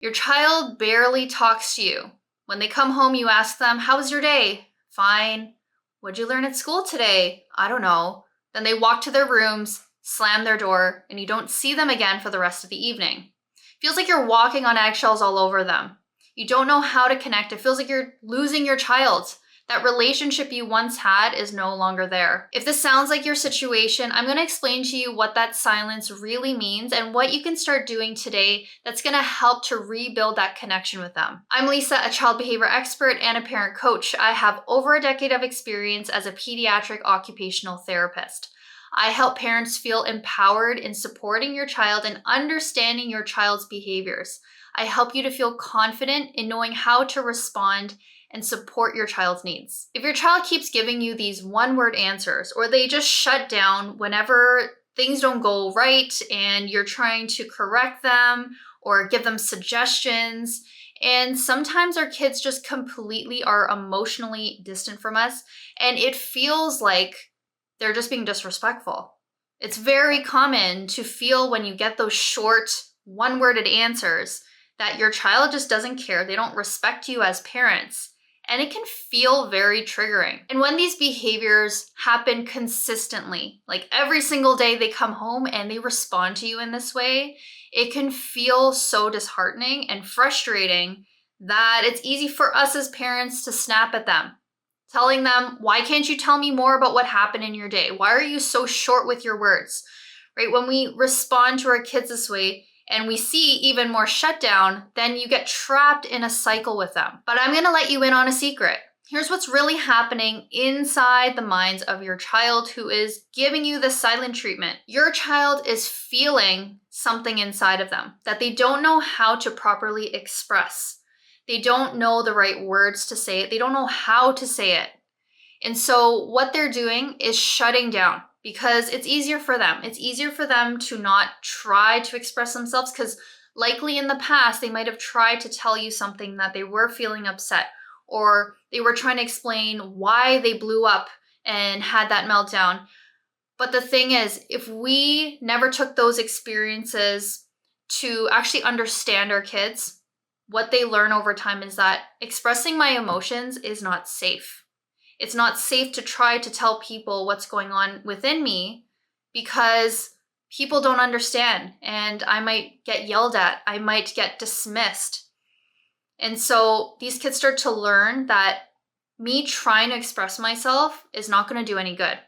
Your child barely talks to you. When they come home, you ask them, "How was your day?" "Fine." "What'd you learn at school today?" "I don't know." Then they walk to their rooms, slam their door, and you don't see them again for the rest of the evening. Feels like you're walking on eggshells all over them. You don't know how to connect. It feels like you're losing your child. That relationship you once had is no longer there. If this sounds like your situation, I'm going to explain to you what that silence really means and what you can start doing today that's going to help to rebuild that connection with them. I'm Lisa, a child behavior expert and a parent coach. I have over a decade of experience as a pediatric occupational therapist. I help parents feel empowered in supporting your child and understanding your child's behaviors. I help you to feel confident in knowing how to respond and support your child's needs. If your child keeps giving you these one-word answers, or they just shut down whenever things don't go right and you're trying to correct them or give them suggestions, and sometimes our kids just completely are emotionally distant from us, and it feels like they're just being disrespectful. It's very common to feel when you get those short, one-worded answers that your child just doesn't care. They don't respect you as parents. And it can feel very triggering. And when these behaviors happen consistently, like every single day they come home and they respond to you in this way, it can feel so disheartening and frustrating that it's easy for us as parents to snap at them, telling them, "Why can't you tell me more about what happened in your day? Why are you so short with your words?" Right? When we respond to our kids this way, and we see even more shutdown, then you get trapped in a cycle with them. But I'm gonna let you in on a secret. Here's what's really happening inside the minds of your child who is giving you the silent treatment. Your child is feeling something inside of them that they don't know how to properly express. They don't know the right words to say it. They don't know how to say it. And so what they're doing is shutting down, because it's easier for them. It's easier for them to not try to express themselves, because likely in the past, they might have tried to tell you something that they were feeling upset, or they were trying to explain why they blew up and had that meltdown. But the thing is, if we never took those experiences to actually understand our kids, what they learn over time is that expressing my emotions is not safe. It's not safe to try to tell people what's going on within me, because people don't understand and I might get yelled at. I might get dismissed. And so these kids start to learn that me trying to express myself is not going to do any good.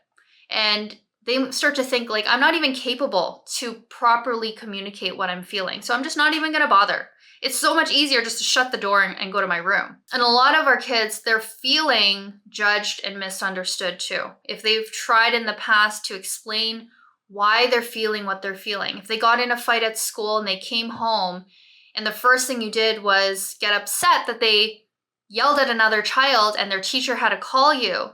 And they start to think like I'm not even capable to properly communicate what I'm feeling. So I'm just not even going to bother. It's so much easier just to shut the door and go to my room. And a lot of our kids, they're feeling judged and misunderstood too. If they've tried in the past to explain why they're feeling what they're feeling. If they got in a fight at school and they came home and the first thing you did was get upset that they yelled at another child and their teacher had to call you,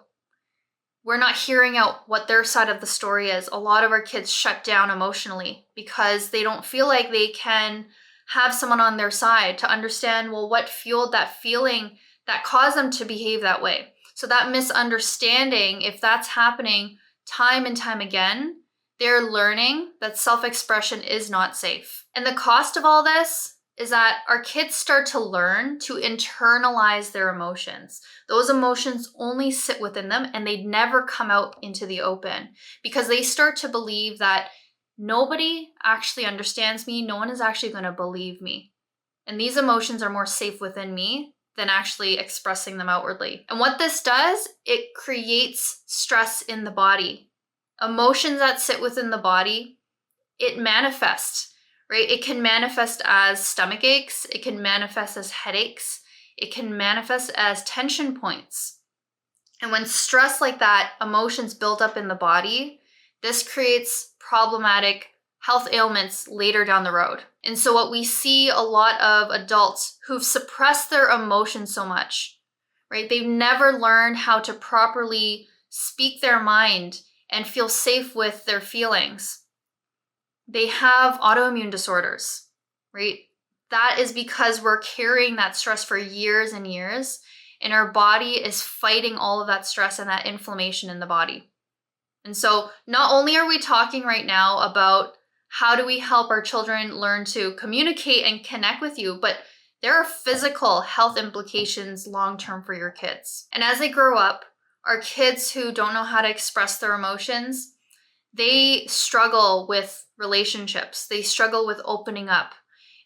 we're not hearing out what their side of the story is. A lot of our kids shut down emotionally because they don't feel like they can have someone on their side to understand, well, what fueled that feeling that caused them to behave that way. So that misunderstanding, if that's happening time and time again, they're learning that self-expression is not safe. And the cost of all this is that our kids start to learn to internalize their emotions. Those emotions only sit within them and they never come out into the open, because they start to believe that nobody actually understands me. No one is actually going to believe me. And these emotions are more safe within me than actually expressing them outwardly. And what this does, it creates stress in the body. Emotions that sit within the body, it manifests, right? It can manifest as stomach aches. It can manifest as headaches. It can manifest as tension points. And when stress like that, emotions build up in the body, this creates problematic health ailments later down the road. And so what we see a lot of adults who've suppressed their emotions so much, right? They've never learned how to properly speak their mind and feel safe with their feelings. They have autoimmune disorders, right? That is because we're carrying that stress for years and years, and our body is fighting all of that stress and that inflammation in the body. And so not only are we talking right now about How do we help our children learn to communicate and connect with you? But there are physical health implications long-term for your kids. And as they grow up, our kids who don't know how to express their emotions, they struggle with relationships. They struggle with opening up.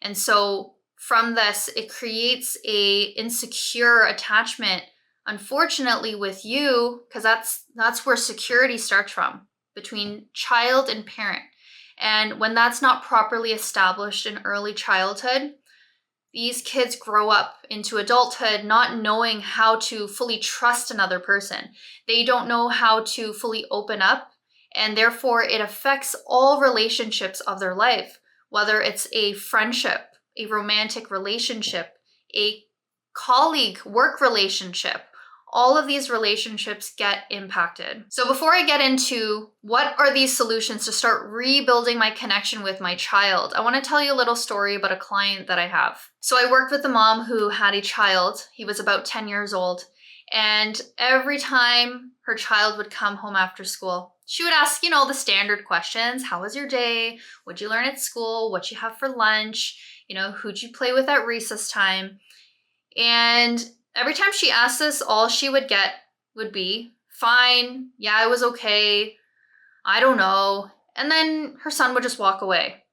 And so from this, it creates a insecure attachment, unfortunately, with you, because that's where security starts from, between child and parent. And when that's not properly established in early childhood, these kids grow up into adulthood not knowing how to fully trust another person. They don't know how to fully open up, and therefore it affects all relationships of their life, whether it's a friendship, a romantic relationship, a colleague work relationship. All of these relationships get impacted. So before I get into what are these solutions to start rebuilding my connection with my child, I want to tell you a little story about a client that I have. So I worked with a mom who had a child. He was about 10 years old. And every time her child would come home after school, she would ask, the standard questions. How was your day? What'd you learn at school? What'd you have for lunch? Who'd you play with at recess time? And every time she asked this, all she would get would be, fine, yeah, it was okay, I don't know. And then her son would just walk away.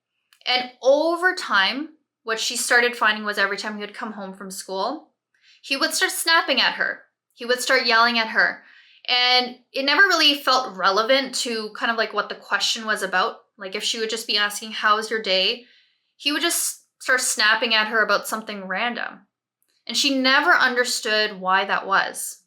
And over time, what she started finding was every time he would come home from school, he would start snapping at her. He would start yelling at her. And it never really felt relevant to kind of like what the question was about. Like if she would just be asking, how's your day? He would just start snapping at her about something random. And she never understood why that was.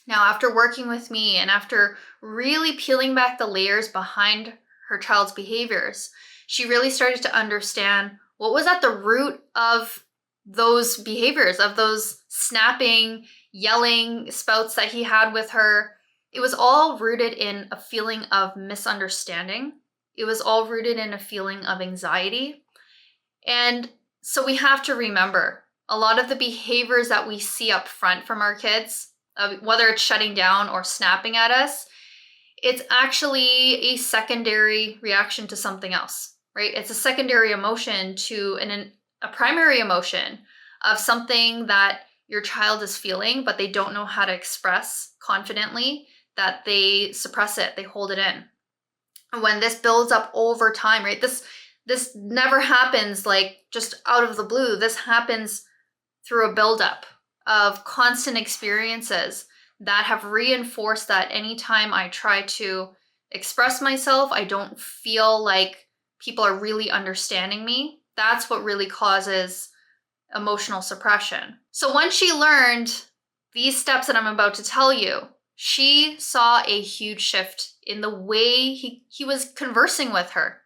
Now, after working with me and after really peeling back the layers behind her child's behaviors, she really started to understand what was at the root of those behaviors, of those snapping, yelling spouts that he had with her. It was all rooted in a feeling of misunderstanding. It was all rooted in a feeling of anxiety. And so we have to remember, a lot of the behaviors that we see up front from our kids, whether it's shutting down or snapping at us, it's actually a secondary reaction to something else, right? It's a secondary emotion to a primary emotion of something that your child is feeling, but they don't know how to express confidently, that they suppress it, they hold it in. And when this builds up over time, right? This never happens like just out of the blue. This happens through a buildup of constant experiences that have reinforced that anytime I try to express myself, I don't feel like people are really understanding me. That's what really causes emotional suppression. So once she learned these steps that I'm about to tell you, she saw a huge shift in the way he was conversing with her.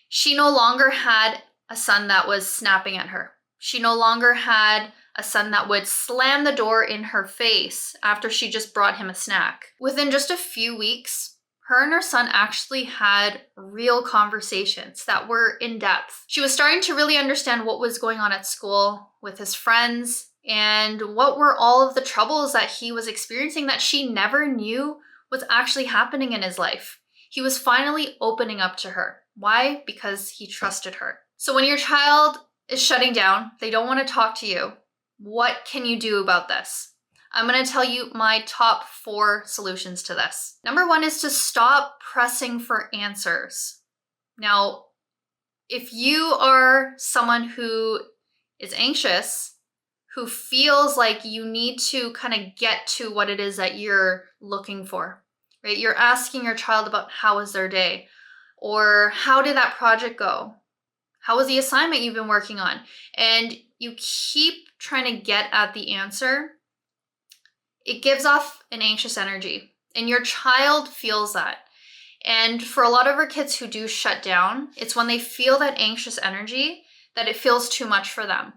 She no longer had a son that was snapping at her. She no longer had a son that would slam the door in her face after she just brought him a snack. Within just a few weeks, her and her son actually had real conversations that were in depth. She was starting to really understand what was going on at school with his friends and what were all of the troubles that he was experiencing that she never knew was actually happening in his life. He was finally opening up to her. Why? Because he trusted her. So when your child is shutting down, they don't want to talk to you, what can you do about this? I'm going to tell you my top 4 solutions to this. Number 1 is to stop pressing for answers. Now, if you are someone who is anxious, who feels like you need to kind of get to what it is that you're looking for, right? You're asking your child about how was their day, or how did that project go? How was the assignment you've been working on? And you keep trying to get at the answer. It gives off an anxious energy, and your child feels that. And for a lot of our kids who do shut down, it's when they feel that anxious energy that it feels too much for them,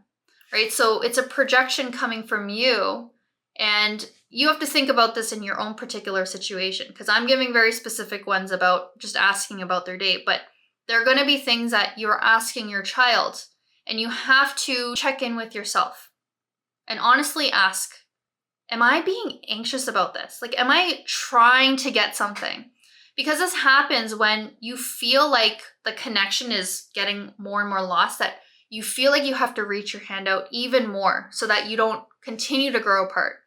right? So it's a projection coming from you, and you have to think about this in your own particular situation, because I'm giving very specific ones about just asking about their day, but there are going to be things that you're asking your child, and you have to check in with yourself and honestly ask, am I being anxious about this? Like, am I trying to get something? Because this happens when you feel like the connection is getting more and more lost, that you feel like you have to reach your hand out even more so that you don't continue to grow apart.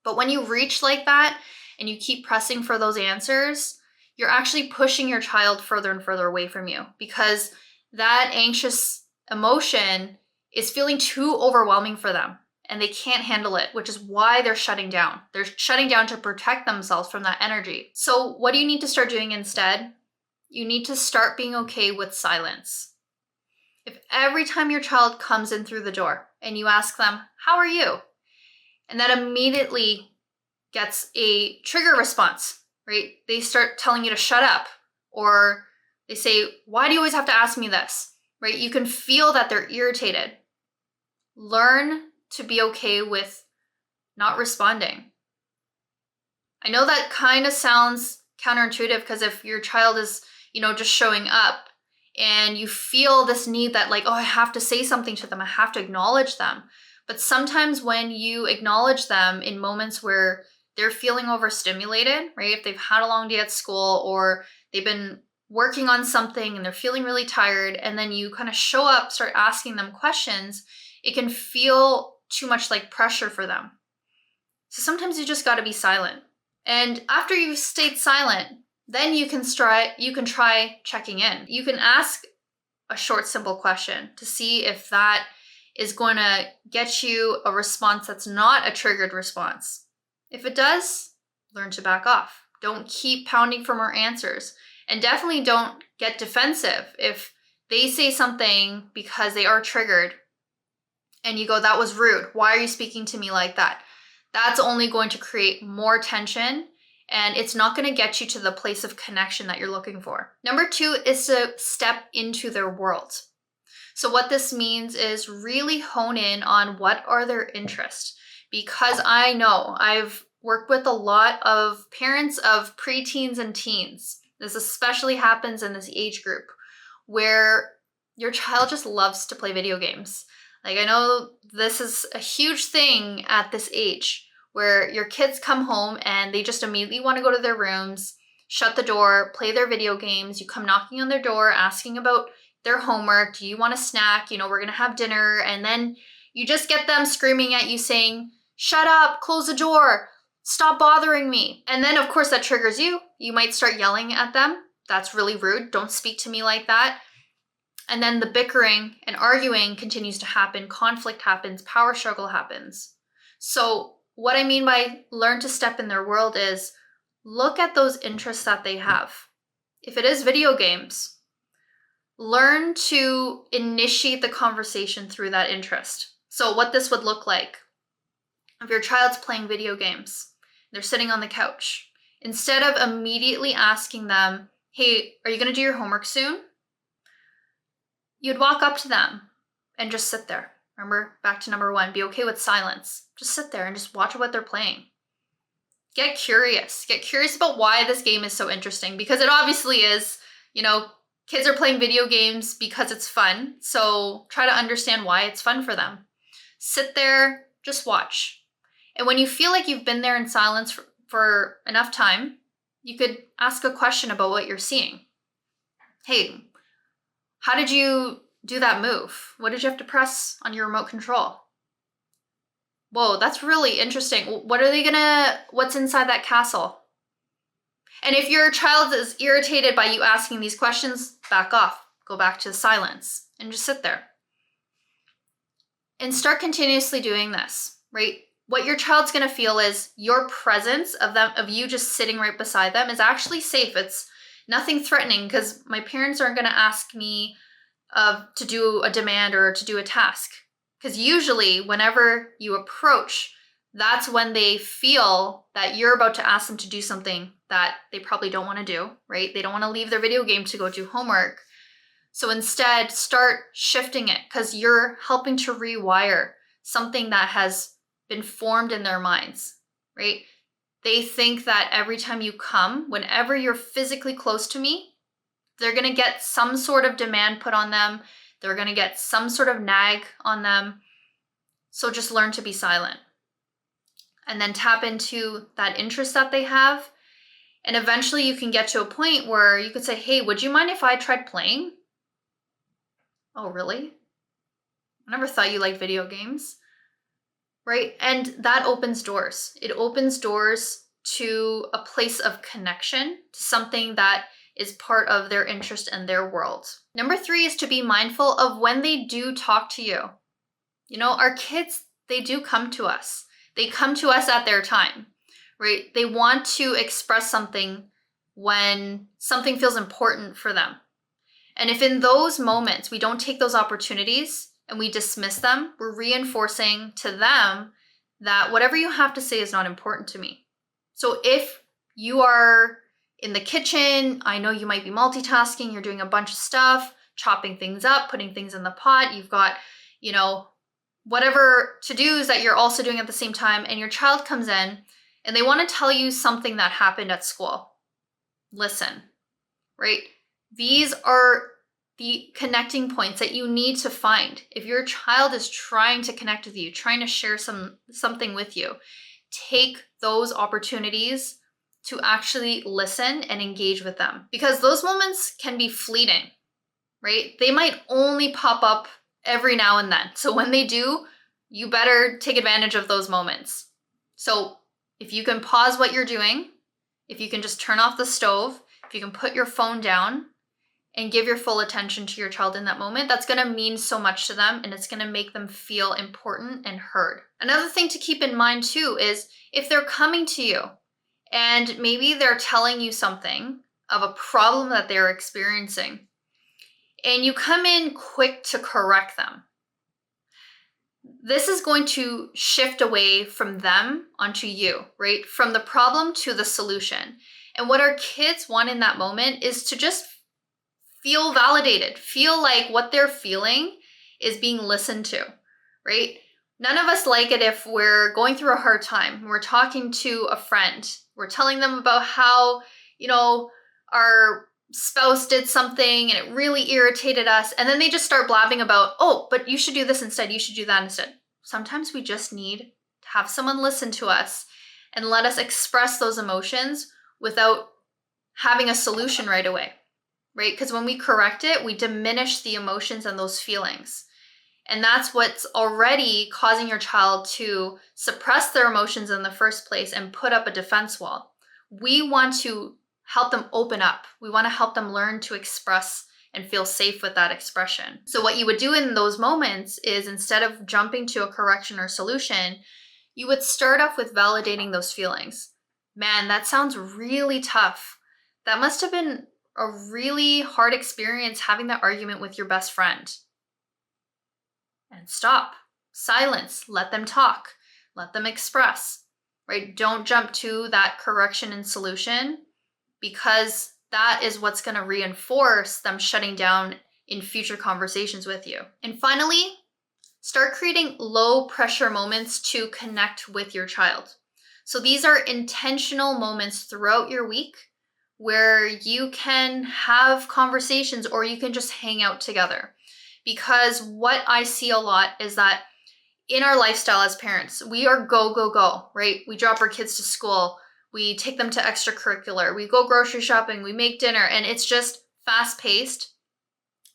But when you reach like that and you keep pressing for those answers, you're actually pushing your child further and further away from you, because that anxious emotion is feeling too overwhelming for them and they can't handle it, which is why they're shutting down. They're shutting down to protect themselves from that energy. So what do you need to start doing instead? You need to start being okay with silence. If every time your child comes in through the door and you ask them, "How are you?" and that immediately gets a trigger response, right? They start telling you to shut up, or they say, "Why do you always have to ask me this?" Right? You can feel that they're irritated. Learn to be okay with not responding. I know that kind of sounds counterintuitive, because if your child is, just showing up and you feel this need that like, oh, I have to say something to them, I have to acknowledge them. But sometimes when you acknowledge them in moments where they're feeling overstimulated, right? If they've had a long day at school or they've been working on something and they're feeling really tired, and then you kind of show up, start asking them questions, it can feel too much like pressure for them. So sometimes you just got to be silent. And after you've stayed silent, then you can try checking in. You can ask a short, simple question to see if that is going to get you a response that's not a triggered response. If it does, learn to back off. Don't keep pounding for more answers. And definitely don't get defensive. If they say something because they are triggered and you go, "That was rude. Why are you speaking to me like that?" That's only going to create more tension, and it's not going to get you to the place of connection that you're looking for. Number 2 is to step into their world. So what this means is really hone in on what are their interests. Because I know I've worked with a lot of parents of preteens and teens. This especially happens in this age group where your child just loves to play video games. Like, I know this is a huge thing at this age where your kids come home and they just immediately want to go to their rooms, shut the door, play their video games. You come knocking on their door, asking about their homework. "Do you want a snack? We're going to have dinner." And then you just get them screaming at you saying, "Shut up, close the door, stop bothering me." And then of course that triggers you. You might start yelling at them. "That's really rude. Don't speak to me like that." And then the bickering and arguing continues to happen. Conflict happens, power struggle happens. So what I mean by learn to step in their world is look at those interests that they have. If it is video games, learn to initiate the conversation through that interest. So what this would look like, if your child's playing video games, they're sitting on the couch, instead of immediately asking them, "Hey, are you going to do your homework soon?" you'd walk up to them and just sit there. Remember, back to number 1, be okay with silence. Just sit there and just watch what they're playing. Get curious. Get curious about why this game is so interesting, because it obviously is. Kids are playing video games because it's fun. So try to understand why it's fun for them. Sit there, just watch. And when you feel like you've been there in silence for enough time, you could ask a question about what you're seeing. "Hey, how did you do that move? What did you have to press on your remote control? Whoa, that's really interesting. What's inside that castle?" And if your child is irritated by you asking these questions, back off. Go back to silence and just sit there. And start continuously doing this, right? What your child's going to feel is your presence of you just sitting right beside them is actually safe. It's nothing threatening, because my parents aren't going to ask me to do a demand or to do a task. Because usually whenever you approach, that's when they feel that you're about to ask them to do something that they probably don't want to do, right? They don't want to leave their video game to go do homework. So instead, start shifting it, because you're helping to rewire something that has been formed in their minds, right? They think that every time you come, whenever you're physically close to me, they're going to get some sort of demand put on them. They're going to get some sort of nag on them. So just learn to be silent. And then tap into that interest that they have And eventually you can get to a point where you could say, hey, would you mind if I tried playing? Oh, really? I never thought you liked video games. Right? And that opens doors. It opens doors to a place of connection, to something that is part of their interest and their world. Number 3 is to be mindful of when they do talk to you. You know, our kids, they do come to us. They come to us at their time, right? They want to express something when something feels important for them. And if in those moments we don't take those opportunities and we dismiss them, we're reinforcing to them that whatever you have to say is not important to me. So if you are in the kitchen, I know you might be multitasking, you're doing a bunch of stuff, chopping things up, putting things in the pot, you've got, you know, whatever to-dos that you're also doing at the same time, and your child comes in and they want to tell you something that happened at school. Listen, right? These are the connecting points that you need to find. If your child is trying to connect with you, trying to share something with you, take those opportunities to actually listen and engage with them. Because those moments can be fleeting, right? They might only pop up every now and then. So when they do, you better take advantage of those moments. So if you can pause what you're doing, if you can just turn off the stove, if you can put your phone down and give your full attention to your child in that moment, that's going to mean so much to them, and it's going to make them feel important and heard. Another thing to keep in mind too is if they're coming to you and maybe they're telling you something of a problem that they're experiencing, and you come in quick to correct them, this is going to shift away from them onto you, right? From the problem to the solution. And what our kids want in that moment is to just feel validated, feel like what they're feeling is being listened to, right? None of us like it if we're going through a hard time, we're talking to a friend, we're telling them about how, you know, our spouse did something and it really irritated us, and then they just start blabbing about, oh, but you should do this instead, you should do that instead. Sometimes we just need to have someone listen to us and let us express those emotions without having a solution right away, right? Because when we correct it, we diminish the emotions and those feelings. And that's what's already causing your child to suppress their emotions in the first place and put up a defense wall. We want to help them open up. We want to help them learn to express and feel safe with that expression. So what you would do in those moments is, instead of jumping to a correction or solution, you would start off with validating those feelings. Man, that sounds really tough. That must have been a really hard experience having that argument with your best friend. And stop. Silence. Let them talk. Let them express, right? Don't jump to that correction and solution, because that is what's going to reinforce them shutting down in future conversations with you. And finally, start creating low pressure moments to connect with your child. So these are intentional moments throughout your week where you can have conversations or you can just hang out together. Because what I see a lot is that in our lifestyle as parents, we are go, go, go, right? We drop our kids to school, we take them to extracurricular, we go grocery shopping, we make dinner, and it's just fast-paced,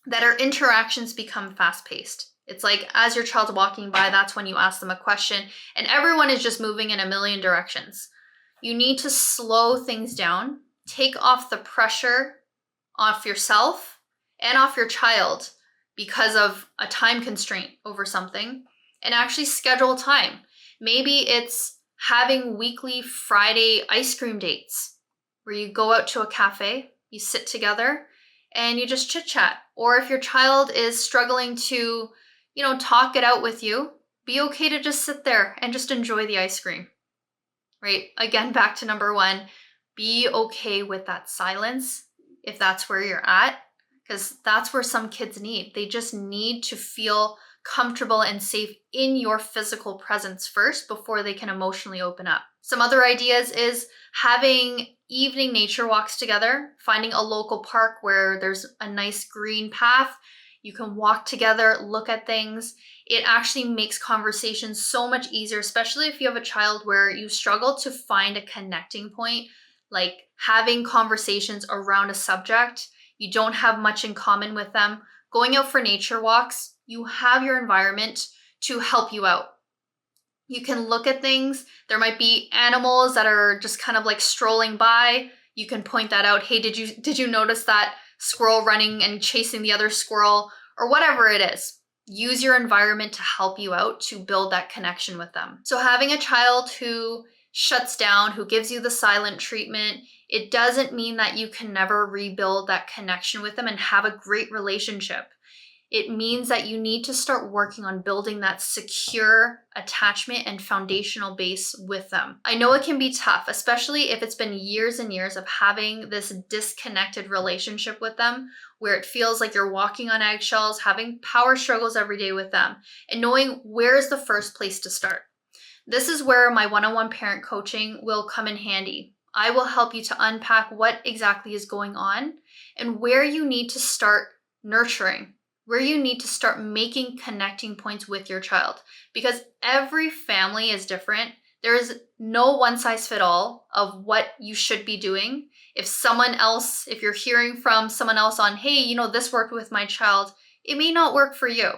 that our interactions become fast-paced. It's like as your child's walking by, that's when you ask them a question, and everyone is just moving in a million directions. You need to slow things down, take off the pressure off yourself and off your child because of a time constraint over something, and actually schedule time. Maybe it's having weekly Friday ice cream dates where you go out to a cafe, you sit together, and you just chit chat. Or if your child is struggling to, talk it out with you, be okay to just sit there and just enjoy the ice cream, right? Again, back to number 1, be okay with that silence if that's where you're at, because that's where some kids need. They just need to feel comfortable and safe in your physical presence first before they can emotionally open up. Some other ideas is having evening nature walks together, finding a local park where there's a nice green path. You can walk together, look at things. It actually makes conversations so much easier, especially if you have a child where you struggle to find a connecting point like having conversations around a subject. You don't have much in common with them. Going out for nature walks, you have your environment to help you out. You can look at things. There might be animals that are just kind of like strolling by. You can point that out. Hey, did you notice that squirrel running and chasing the other squirrel, or whatever it is? Use your environment to help you out to build that connection with them. So having a child who shuts down, who gives you the silent treatment, it doesn't mean that you can never rebuild that connection with them and have a great relationship. It means that you need to start working on building that secure attachment and foundational base with them. I know it can be tough, especially if it's been years and years of having this disconnected relationship with them, where it feels like you're walking on eggshells, having power struggles every day with them, and knowing where is the first place to start. This is where my one-on-one parent coaching will come in handy. I will help you to unpack what exactly is going on and where you need to start nurturing, where you need to start making connecting points with your child, because every family is different. There is no one size fit all of what you should be doing. If you're hearing from someone else on, hey, this worked with my child, it may not work for you.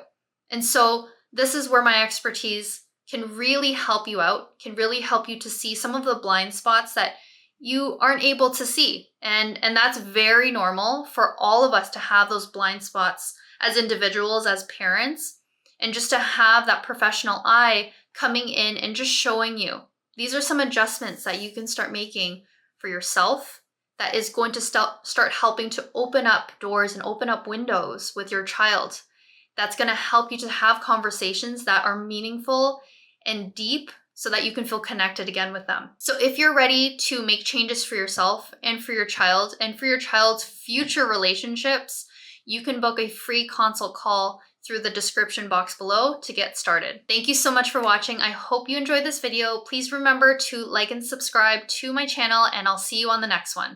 And so this is where my expertise can really help you out, can really help you to see some of the blind spots that you aren't able to see. And that's very normal for all of us to have those blind spots as individuals, as parents, and just to have that professional eye coming in and just showing you. These are some adjustments that you can start making for yourself that is going to start helping to open up doors and open up windows with your child. That's going to help you to have conversations that are meaningful and deep so that you can feel connected again with them. So if you're ready to make changes for yourself and for your child and for your child's future relationships, you can book a free consult call through the description box below to get started. Thank you so much for watching. I hope you enjoyed this video. Please remember to like and subscribe to my channel, and I'll see you on the next one.